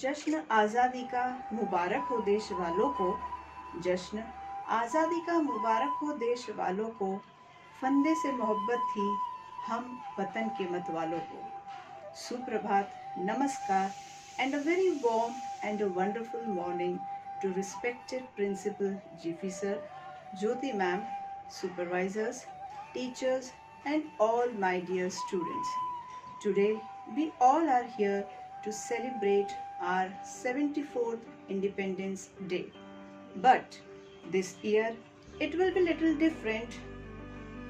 जश्न आज़ादी का मुबारक हो देश वालों को। जश्न आज़ादी का मुबारक हो देश वालों को। फंदे से मोहब्बत थी हम वतन के मत वालों को। सुप्रभात, नमस्कार, and a very warm and a wonderful morning to respected Principal GP Sir, Jyoti Ma'am, supervisors, teachers, and all my dear students. Today, we all are here to celebrate our 74th Independence Day. But this year, it will be little different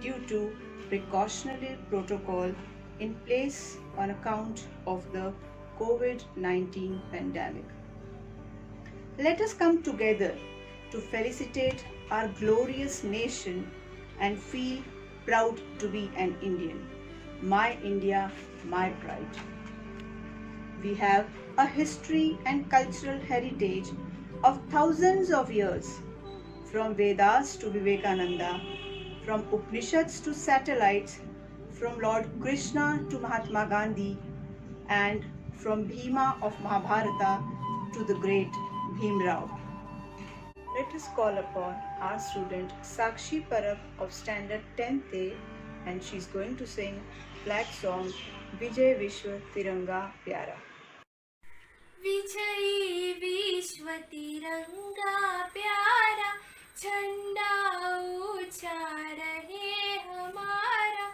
due to precautionary protocol in place on account of the COVID-19 pandemic. Let us come together to felicitate our glorious nation and feel proud to be an Indian. My India, my pride. We have a history and cultural heritage of thousands of years, from Vedas to Vivekananda, from Upanishads to satellites, from Lord Krishna to Mahatma Gandhi, and from Bhima of Mahabharata to the great Bhim Rao. Let us call upon our student Sakshi Parab of Standard 10th A, and she's going to sing flag song Vijay Vishwa Tiranga Pyara. विजयी विश्व तिरंगा प्यारा, झंडा ऊंचा रहे हमारा।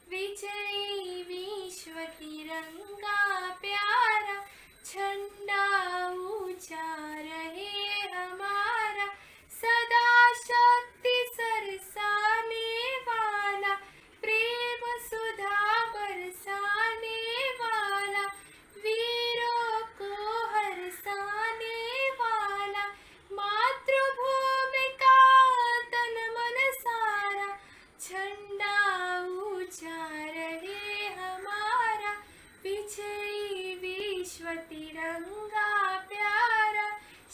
विजयी विश्व तिरंगा प्यारा, झंडा ऊंचा रहे हमारा। सदा शक्ति सरसाने वाला, प्रेम सुधा बरसाने वाला, वीरों को हरसाने वाला, मातृभूमि का तन मन सारा। झंडा ऊंचा रहे हमारा, विजयी विश्व तिरंगा प्यारा।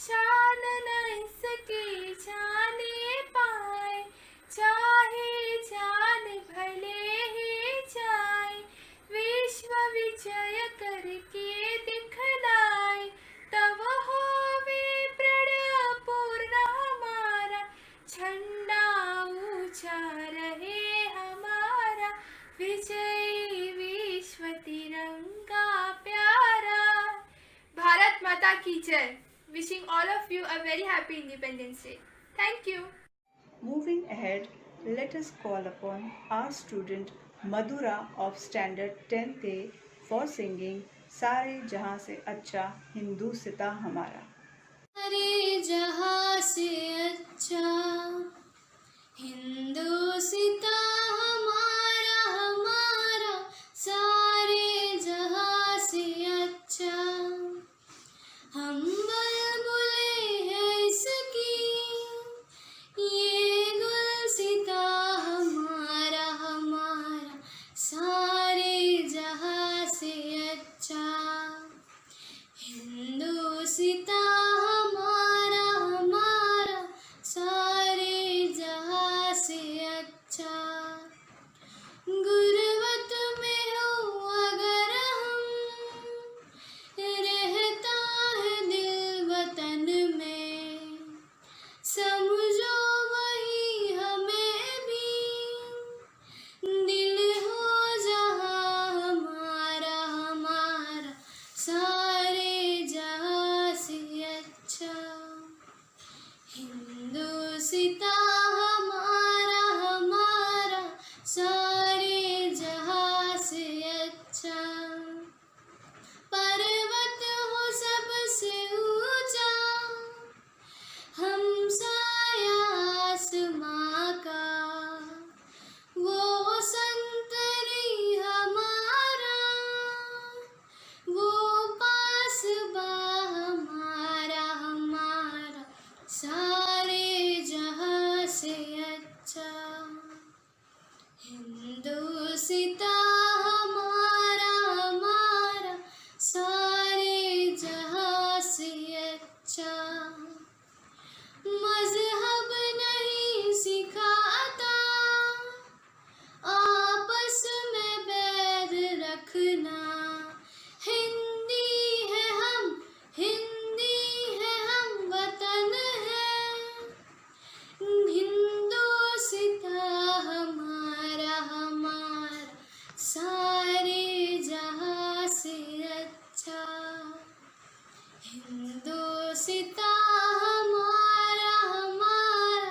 शान न इसकी जाने पाए, चाहे जान भले ही जाए। विश्व विजय करके दिखलाए, तब होवे प्रण पूर्ण हमारा। झंडा ऊंचा रहे हमारा, विजयी विश्व तिरंगा प्यारा। भारत माता की जय। Wishing all of you a very happy Independence Day. Thank you. Moving ahead, let us call upon our student Madhura of Standard 10th A for singing सारे जहां से अच्छा हिंदुस्ता हमारा। सारे जहां से अच्छा हिंदुस्ता हमारा, हमारा सारे जहां से अच्छा। हम बुलबुलें हैं इसकी, ये गुलसिता हमारा, हमारा सारे जहां से अच्छा। हिंदुस्ता हमारा, हमारा सारे जहां से अच्छा। गुरबत में हो हिंदुस्तां हमारा हमारा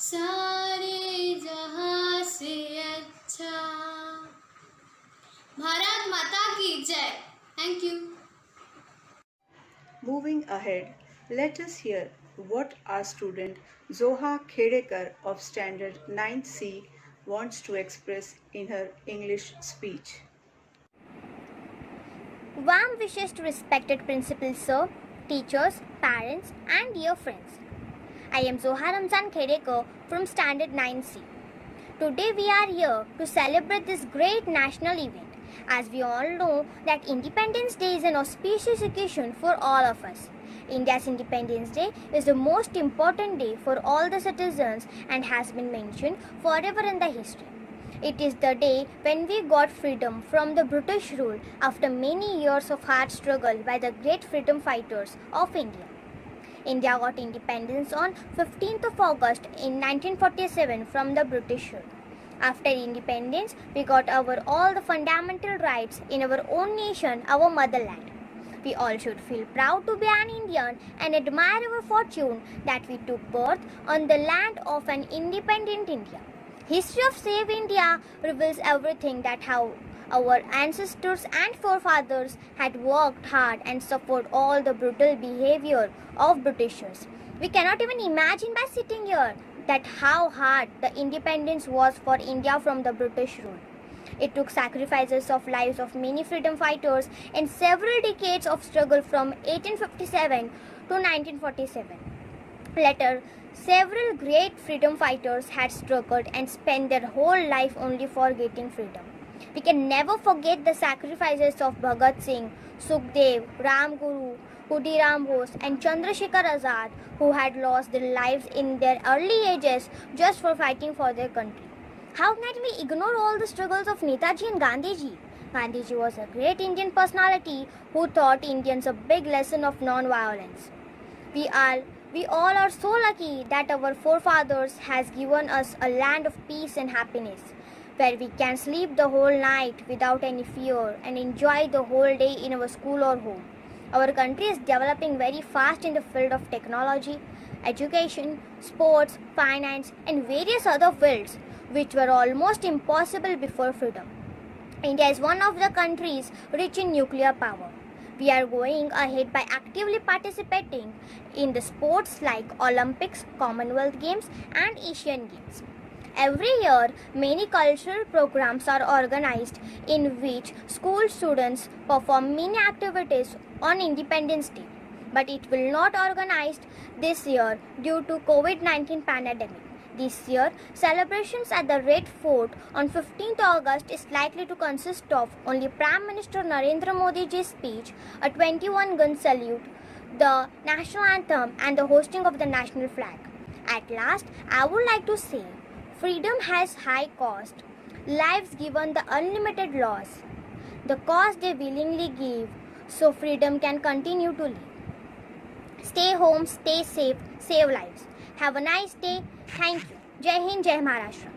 सारे जहां से अच्छा. भारत माता की जय. Thank you. Moving ahead, let us hear what our student Zoha Khedekar of Standard 9C wants to express in her English speech. Warm wishes to respected principal sir, teachers, parents, and dear friends. I am Zoha Ramzan Khedekar from Standard 9C. Today we are here to celebrate this great national event, as we all know that Independence Day is an auspicious occasion for all of us. India's Independence Day is the most important day for all the citizens and has been mentioned forever in the history. It is the day when we got freedom from the British rule after many years of hard struggle by the great freedom fighters of India. India got independence on 15th of August in 1947 from the British rule. After independence, we got all the fundamental rights in our own nation, our motherland. We all should feel proud to be an Indian and admire our fortune that we took birth on the land of an independent India. History of Save India reveals everything that how our ancestors and forefathers had worked hard and suffered all the brutal behavior of Britishers. We cannot even imagine by sitting here that how hard the independence was for India from the British rule. It took sacrifices of lives of many freedom fighters and several decades of struggle from 1857 to 1947. Later, several great freedom fighters had struggled and spent their whole life only for getting freedom. We can never forget the sacrifices of Bhagat Singh, Sukhdev, Ram Guru, Khudiram Bose and Chandrasekhar Azad, who had lost their lives in their early ages just for fighting for their country. How can we ignore all the struggles of Netaji and Gandhiji? Gandhiji was a great Indian personality who taught Indians a big lesson of non-violence. We all are so lucky that our forefathers has given us a land of peace and happiness, where we can sleep the whole night without any fear and enjoy the whole day in our school or home. Our country is developing very fast in the field of technology, education, sports, finance, and various other fields which were almost impossible before freedom. India is one of the countries rich in nuclear power. We are going ahead by actively participating in the sports like Olympics, Commonwealth Games, and Asian Games. Every year, many cultural programs are organized in which school students perform many activities on Independence Day. But it will not organized this year due to COVID-19 pandemic. This year, celebrations at the Red Fort on 15th August is likely to consist of only Prime Minister Narendra Modi's speech, a 21-gun salute, the national anthem and the hosting of the national flag. At last, I would like to say, freedom has high cost, lives given the unlimited loss, the cost they willingly give, so freedom can continue to live. Stay home, stay safe, save lives. Have a nice day. Thank you. Jai Hind, Jai Maharashtra.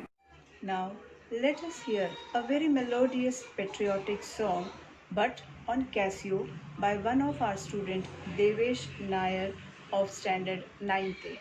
Now, let us hear a very melodious patriotic song, but on Casio, by one of our student Devesh Nair of Standard 9th.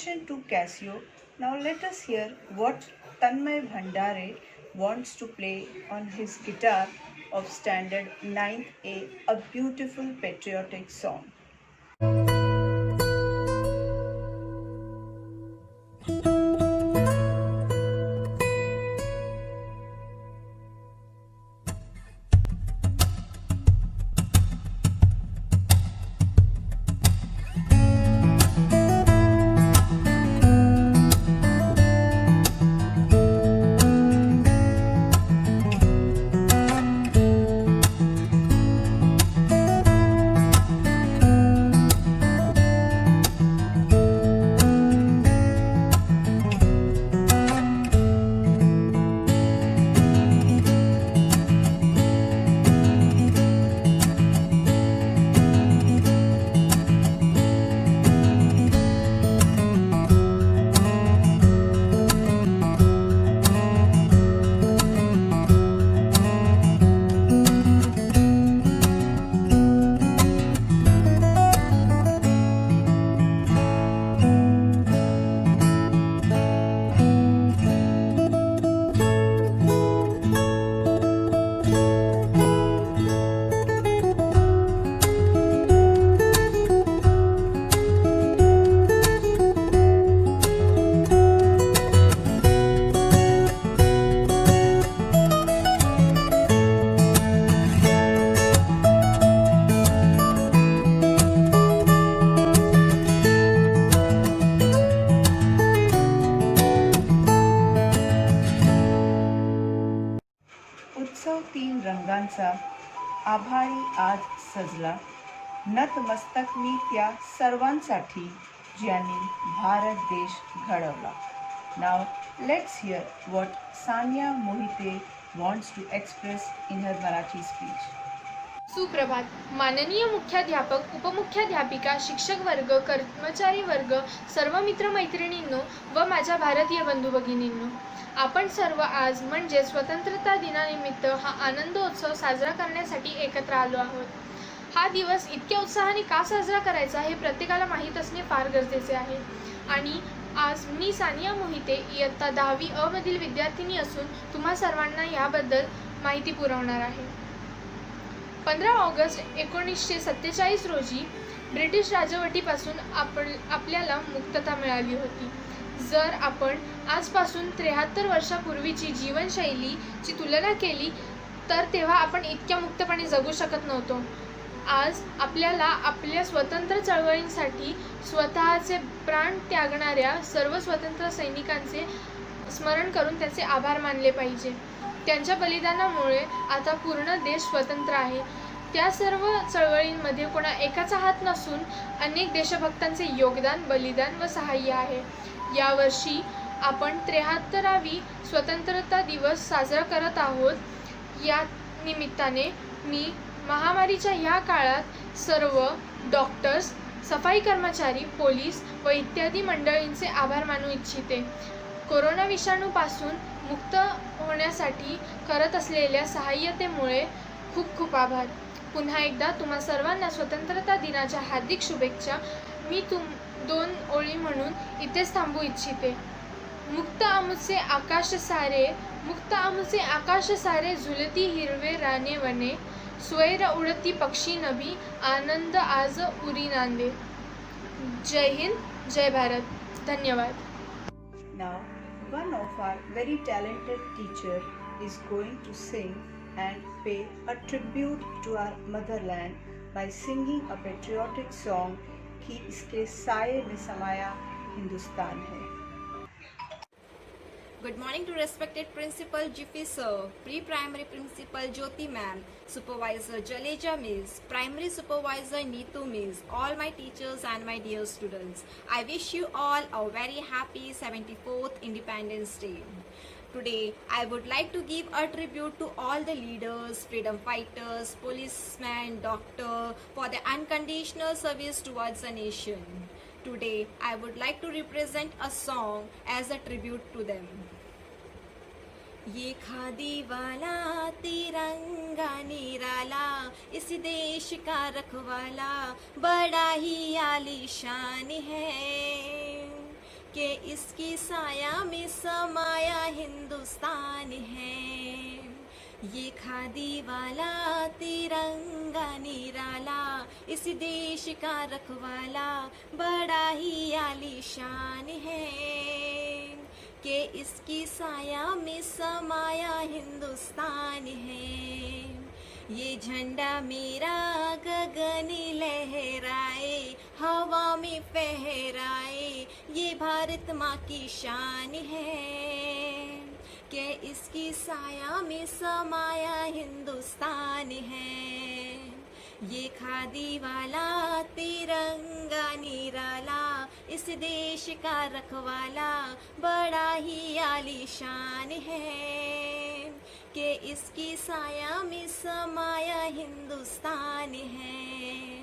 dedication to Casio. Now let us hear what Tanmay Bhandare wants to play on his guitar of Standard 9th A beautiful patriotic song. उत्सव तीन रंगांचा आभाळी आज सजला नतमस्तक मी त्या सर्वांसाठी ज्यांनी भारत देश घडवला. नाव let's hear what Sania Mohite wants to express in her Marathi speech. सुप्रभात. माननीय मुख्याध्यापक, उपमुख्याध्यापिका, शिक्षक वर्ग, कर्मचारी वर्ग, सर्व मित्रमैत्रिणींनो व माझ्या भारतीय बंधू भगिनींनो, आपण सर्व आज म्हणजे स्वतंत्रता दिनानिमित्त हा आनंदोत्सव साजरा करण्यासाठी एकत्र आलो आहोत. हा दिवस इतक्या उत्साहाने का साजरा करायचा हे प्रत्येकाला माहीत असणे फार गरजेचे आहे. आणि आज मी सानिया मोहिते इयत्ता 10वी अ मधील विद्यार्थिनी असून तुम्हा सर्वांना याबद्दल माहिती पुरवणार आहे. 15 ऑगस्ट 1947 रोजी ब्रिटिश राजवटीपासून आपल्याला मुक्तता मिळाली होती. जर आपण आजपासून 73 वर्षापूर्वीची जीवनशैलीची तुलना केली तर तेव्हा आपण इतक्या मुक्तपणे जगू शकत नव्हतो. आज आपल्याला आपल्या स्वतंत्र चळवळींसाठी स्वतःचे प्राण त्यागणाऱ्या सर्व स्वतंत्र सैनिकांचे स्मरण करून त्याचे आभार मानले पाहिजे. त्यांच्या बलिदानामुळे आता पूर्ण देश स्वतंत्र आहे. त्या सर्व चळवळींमध्ये कोणा एकाचा हात नसून अनेक देशभक्तांचे योगदान, बलिदान व सहाय्य आहे. यावर्षी आपण 73वी स्वतंत्रता दिवस साजरा करत आहोत. या निमित्ताने मी महामारीच्या या काळात सर्व डॉक्टर्स, सफाई कर्मचारी, पोलीस व इत्यादी मंडळींचे आभार मानू इच्छिते. कोरोना विषाणूपासून मुक्त होण्यासाठी करत असलेल्या सहाय्यतेमुळे खूप खूप आभार. पुन्हा एकदा तुम्हा सर्वांना स्वतंत्रता दिनाच्या हार्दिक शुभेच्छा. मी 2 ओळी म्हणून इथेच थांबू इच्छिते. मुक्त आमुचे आकाश सारे, मुक्त आमुचे आकाश सारे, झुलती हिरवे राने वने, स्वैर उडती पक्षी नभी, आनंद आज उरी नांदे. जय हिंद, जय भारत. धन्यवाद. Now, one of our very talented teacher is going to sing and pay a tribute to our motherland by singing a patriotic song, कि इसके साये में समाया हिंदुस्तान है. Good morning to respected Principal Jiffy Sir, Pre-Primary Principal Jyoti Ma'am, Supervisor Jaleja Miss, Primary Supervisor Neetu Miss, all my teachers and my dear students. I wish you all a very happy 74th Independence Day. Today, I would like to give a tribute to all the leaders, freedom fighters, policemen, doctor for their unconditional service towards the nation. Today, I would like to represent a song as a tribute to them. ये खादी वाला तिरंगा निराला, इस देश का रखवाला बड़ा ही आलीशान है. कि इसकी साया में समाया हिंदुस्तान है। ये खादी वाला तिरंगा निराला, इस देश का रखवाला बड़ा ही आलीशान है। कि इसकी साया में समाया हिंदुस्तान है। ये झंडा मेरा गगन लहराए, हवा में फहराए, ये भारत माँ की शान है। कि इसकी साया में समाया हिंदुस्तान है। ये खादी वाला तिरंगा निराला, इस देश का रखवाला बड़ा ही आलीशान है। कि इसकी साया में समाया हिंदुस्तान है।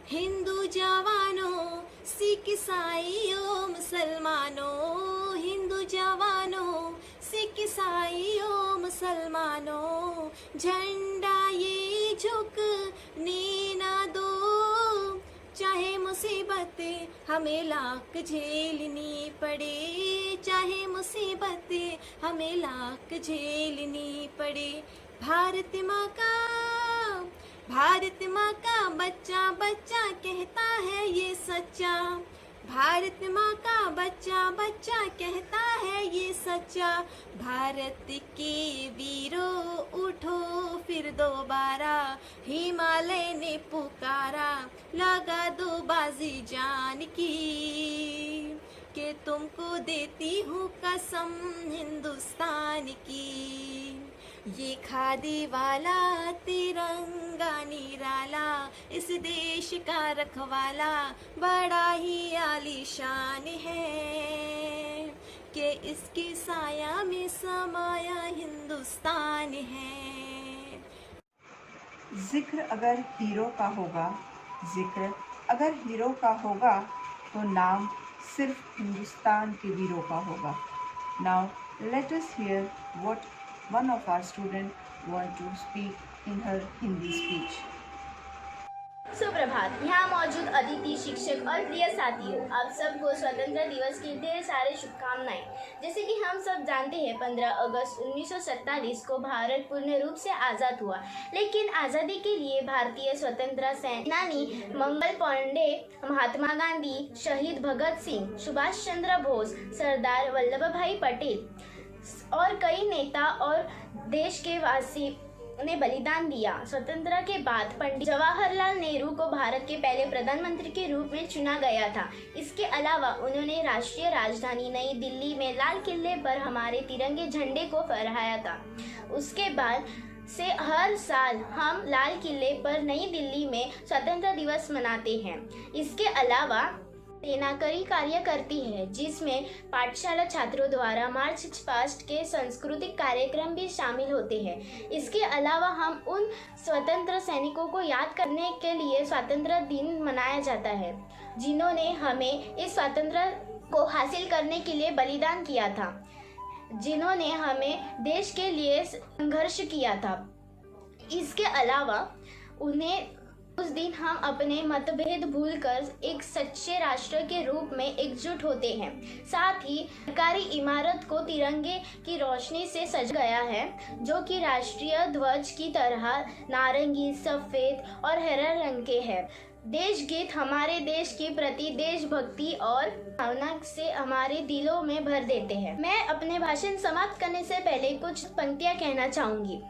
हिंदू जवानों, सिख ईसाइयों मुसलमानों, हिंदू जवानों, सिख ईसाइयों मुसलमानों, झंडा ये झुकने ना दो। चाहे मुसीबतें हमें लाख झेलनी पड़े, चाहे मुसीबतें हमें लाख झेलनी पड़े। भारत माँ का बच्चा बच्चा कहता है ये सच्चा। भारत माँ का बच्चा बच्चा कहता है ये सच्चा। भारत के वीरों उठो फिर दोबारा, हिमालय ने पुकारा, लगा दो बाजी जान की। कि तुमको देती हूँ कसम हिंदुस्तान की। ये खादी वाला तिरंगा निराला, इस देश का रखवाला बड़ा ही आलीशान है। कि इसकी साया में समाया हिंदुस्तान है। जिक्र अगर हीरो का होगा, जिक्र अगर हीरो का होगा, तो नाम सिर्फ हिंदुस्तान के वीरों का होगा। Now let us here what one of our students want to speak in her Hindi speech. सुप्रभात। यहाँ मौजूद अतिथि, शिक्षक और प्रिय साथियों, आप सबको स्वतंत्रता दिवस की ढेर सारे शुभकामनाएं। जैसे कि हम सब जानते हैं, 15 अगस्त 1947 को भारत पूर्ण रूप से आज़ाद हुआ। लेकिन आज़ादी के लिए भारतीय स्वतंत्रता सेनानी मंगल पांडे, महात्मा गांधी, शहीद भगत सिंह, सुभाष चंद्र बोस, सरदार वल्लभ भाई पटेल और कई नेता और देश के वासी ने बलिदान दिया। स्वतंत्रता के बाद पंडित जवाहरलाल नेहरू को भारत के पहले प्रधानमंत्री के रूप में चुना गया था। इसके अलावा उन्होंने राष्ट्रीय राजधानी नई दिल्ली में लाल किले पर हमारे तिरंगे झंडे को फहराया था। उसके बाद से हर साल हम लाल किले पर नई दिल्ली में स्वतंत्रता दिवस मनाते हैं। इसके अलावा सेना कई कार्य करती है, जिसमें पाठशाला छात्रों द्वारा मार्च पास्ट के सांस्कृतिक कार्यक्रम भी शामिल होते हैं। इसके अलावा हम उन स्वतंत्र सैनिकों को याद करने के लिए स्वतंत्रता दिन मनाया जाता है, जिन्होंने हमें इस स्वतंत्रता को हासिल करने के लिए बलिदान किया था, जिन्होंने हमें देश के लिए संघर्ष किया था। इसके अलावा उन्हें उस दिन हम अपने मतभेद भूलकर एक सच्चे राष्ट्र के रूप में एकजुट होते हैं। साथ ही सरकारी इमारत को तिरंगे की रोशनी से सजा गया है, जो कि राष्ट्रीय ध्वज की तरह नारंगी, सफ़ेद और हरा रंग के है। देश गीत हमारे देश के प्रति देशभक्ति और भावना से हमारे दिलों में भर देते हैं। मैं अपने भाषण समाप्त करने से पहले कुछ पंक्तियाँ कहना चाहूँगी।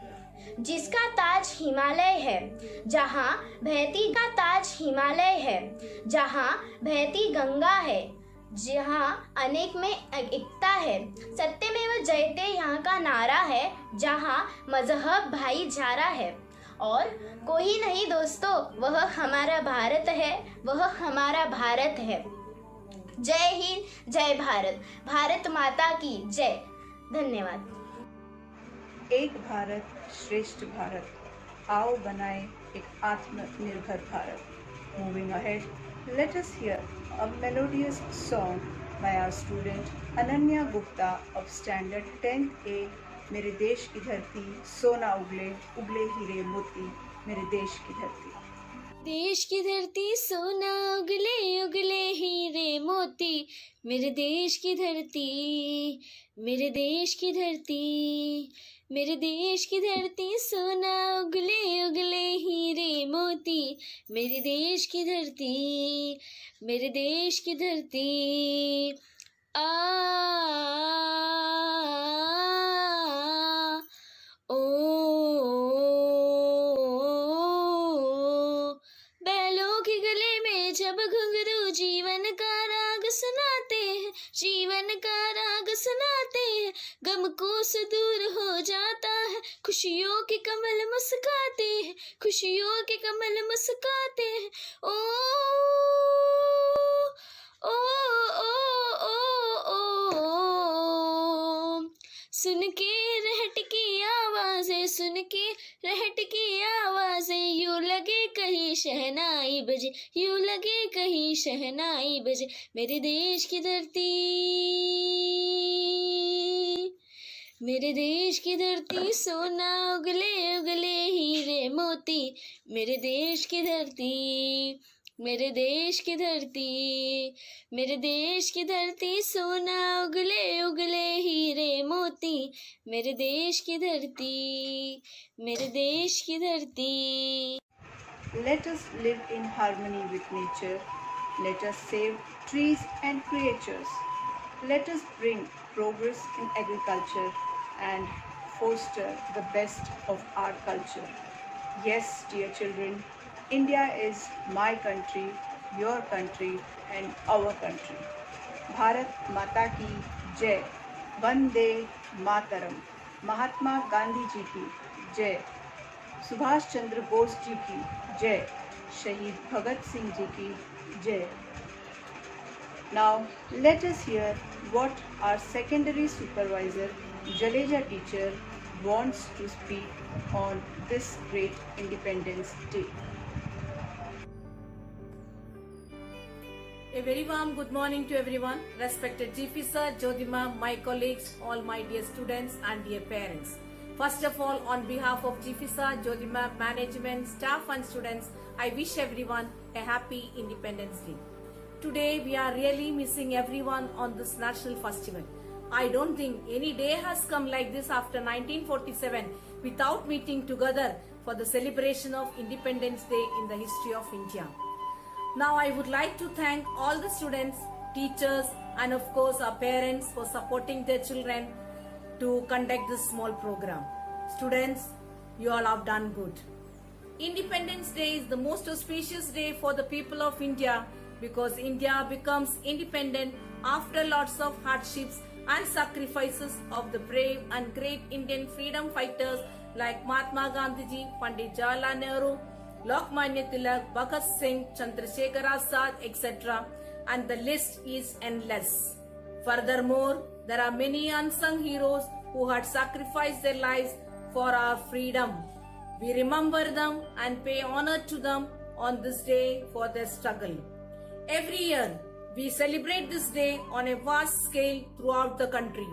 जिसका ताज हिमालय है, जहाँ बहती का ताज हिमालय है, जहाँ बहती गंगा है, जहाँ अनेक में एकता है, सत्यमेव जयते यहाँ का नारा है, जहाँ मजहब भाईचारा है। और कोई नहीं दोस्तों, वह हमारा भारत है, वह हमारा भारत है। जय हिंद, जय भारत, भारत माता की जय। धन्यवाद। एक भारत श्रेष्ठ भारत, आओ बनाए एक आत्मनिर्भर Bharat. Moving ahead, let us hear a melodious song by our student Ananya Gupta of Standard 10th A. मेरे देश की धरती सोना उगले, उगले हीरे मोती, मेरे देश की धरती। देश की धरती सोना उगले उगले हीरे मोती। मोती, मेरे देश की धरती, मेरे देश की धरती, मेरे देश की धरती, सोना उगले उगले हीरे मोती, मेरे देश की धरती, मेरे देश की धरती। आ ओ बैलों के गले में जब घुंघरू जीवन का राग सुनाते हैं, जीवन का राग सुनाते हैं, गम को सुदूर हो जाता है, खुशियों के कमल मुस्काते हैं, खुशियों के कमल मुस्काते हैं। ओ ओ ओ ओ ओ सुन के रहट की आवाज़ें, सुन के रहट की आवाज़ें, यूं लगे कहीं शहनाई बजे, यूं लगे कहीं शहनाई बजे, मेरे देश की धरती, मेरे देश की धरती, सोना उगले उगले हीरे मोती, मेरे देश की धरती, मेरे देश की धरती, मेरे देश की धरती, सोना उगले उगले हीरे मोती, मेरे देश की धरती, मेरे देश की धरती। Let us live in harmony with nature. Let us save trees and creatures. Let us bring progress in agriculture and foster the best of our culture. Yes, dear children, India is my country, your country, and our country. Bharat माता की जय। वंदे मातरम। महात्मा गांधी जी की जय। सुभाष चंद्र बोस जी की जय। शहीद भगत सिंह जी की जय। Now let us hear what our secondary supervisor Jaleja teacher wants to speak on this great Independence Day. A very warm good morning to everyone, respected GP sir, Jodhima, my colleagues, all my dear students and dear parents. First of all, on behalf of GP sir, Jodhima, management, staff and students, I wish everyone a happy Independence Day. Today we are really missing everyone on this national festival. I don't think any day has come like this after 1947 without meeting together for the celebration of Independence Day in the history of India. Now I would like to thank all the students, teachers and of course our parents for supporting their children to conduct this small program. Students, you all have done good. Independence Day is the most auspicious day for the people of India because India becomes independent after lots of hardships and sacrifices of the brave and great Indian freedom fighters like Mahatma Gandhi, Pandit Jawaharlal Nehru, Lokmanya Tilak, Bhagat Singh, Chandrasekhar Azad, etc. And the list is endless. Furthermore, there are many unsung heroes who had sacrificed their lives for our freedom. We remember them and pay honor to them on this day for their struggle. Every year, we celebrate this day on a vast scale throughout the country.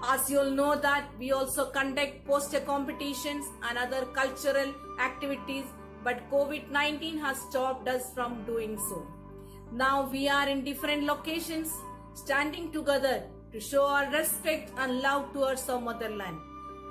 As you all know that we also conduct poster competitions and other cultural activities, but COVID-19 has stopped us from doing so. Now we are in different locations, standing together to show our respect and love towards our motherland.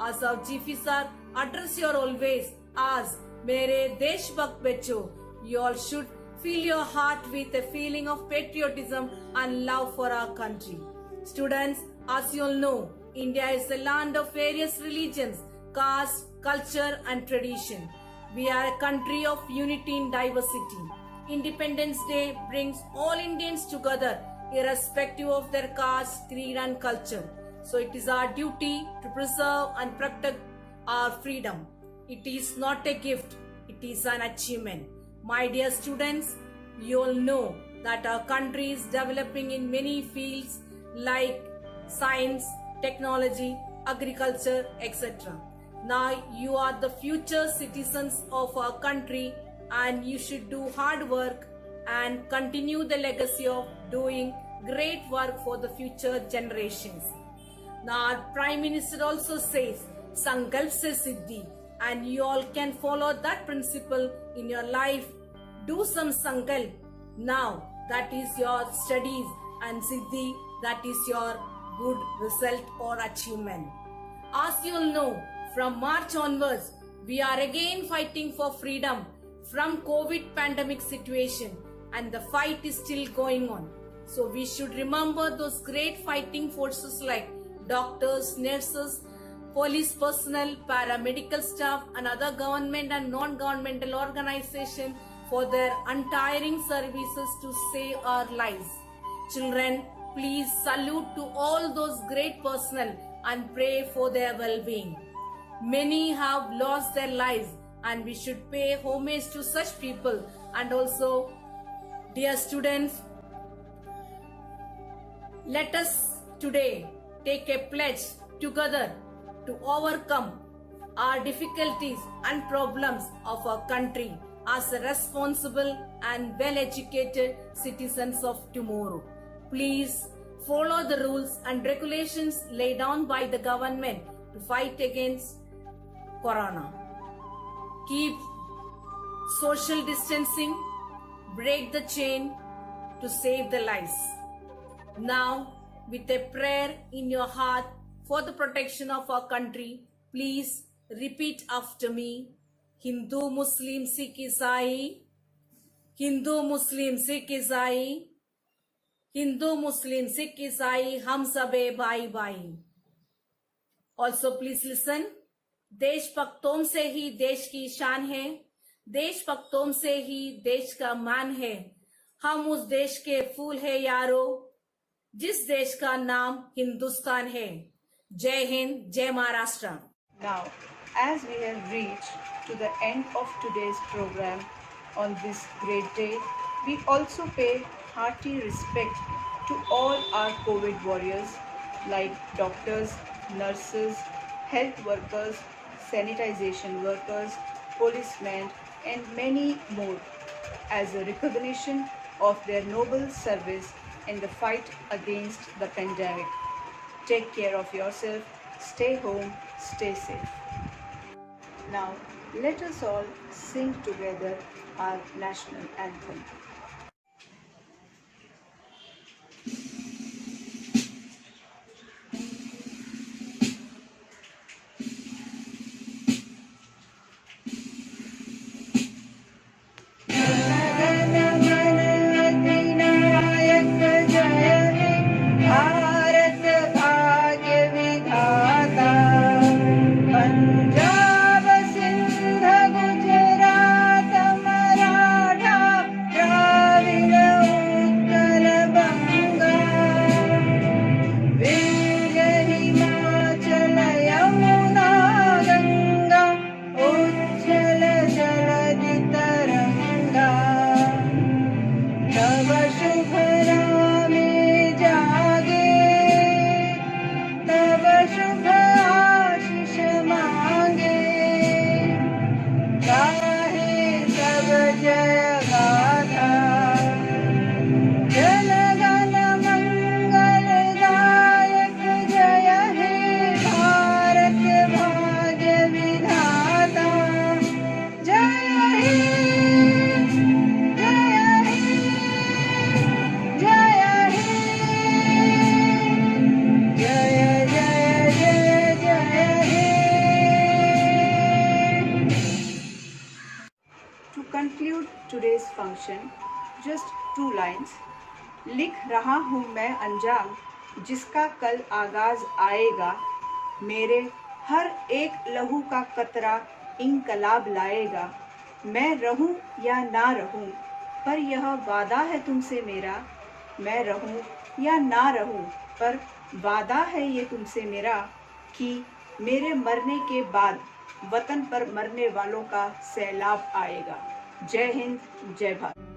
As our GP sir address you always as Mere Deshbhakt Bacho, you all should fill your heart with a feeling of patriotism and love for our country. Students, as you all know, India is a land of various religions, caste, culture and tradition. We are a country of unity in diversity. Independence Day brings all Indians together irrespective of their caste, creed and culture. So it is our duty to preserve and protect our freedom. It is not a gift, it is an achievement. My dear students, you all know that our country is developing in many fields like science, technology, agriculture, etc. Now you are the future citizens of our country and you should do hard work and continue the legacy of doing great work for the future generations. Now our Prime Minister also says, Sankalp se Siddhi, and you all can follow that principle in your life. Do some Sankalp now that is your studies, and Siddhi, that is your good result or achievement. As you all know, from March onwards, we are again fighting for freedom from COVID pandemic situation, and the fight is still going on. So we should remember those great fighting forces like doctors, nurses, police personnel, paramedical staff, and other government and non-governmental organizations for their untiring services to save our lives. Children, please salute to all those great personnel and pray for their well-being. Many have lost their lives, and we should pay homage to such people. And also, dear students, let us today take a pledge together to overcome our difficulties and problems of our country as a responsible and well-educated citizens of tomorrow. Please follow the rules and regulations laid down by the government to fight against Corona. Keep social distancing, break the chain to save the lives. Now, with a prayer in your heart for the protection of our country, please repeat after me. Hindu, Muslim, Sikh, Isai. Hindu, Muslim, Sikh, Isai. Hindu, Muslim, Sikh, Isai. Hum sabe bhai bhai. Also, please listen. देश भक्तों से ही देश की शान है, देश भक्तों से ही देश का मान है, हम उस देश के फूल है यारो, जिस देश का नाम हिंदुस्तान है. जय हिंद, जय Maharashtra. Now, as we have reached to the end of today's program on this great day, we also pay hearty respect to all our COVID warriors like doctors, nurses, health workers, sanitization workers, policemen, and many more, as a recognition of their noble service in the fight against the pandemic. Take care of yourself, stay home, stay safe. Now, let us all sing together our national anthem. conclude today's function, just 2 lines. लिख रहा हूँ मैं अंजाम जिसका कल आगाज आएगा, मेरे हर एक लहू का कतरा इंकलाब लाएगा। मैं रहूं या ना रहूं, पर यह वादा है तुमसे मेरा। मैं रहूं या ना रहूं, पर वादा है ये तुमसे मेरा कि मेरे मरने के बाद वतन पर मरने वालों का सैलाब आएगा। जय हिंद, जय भारत।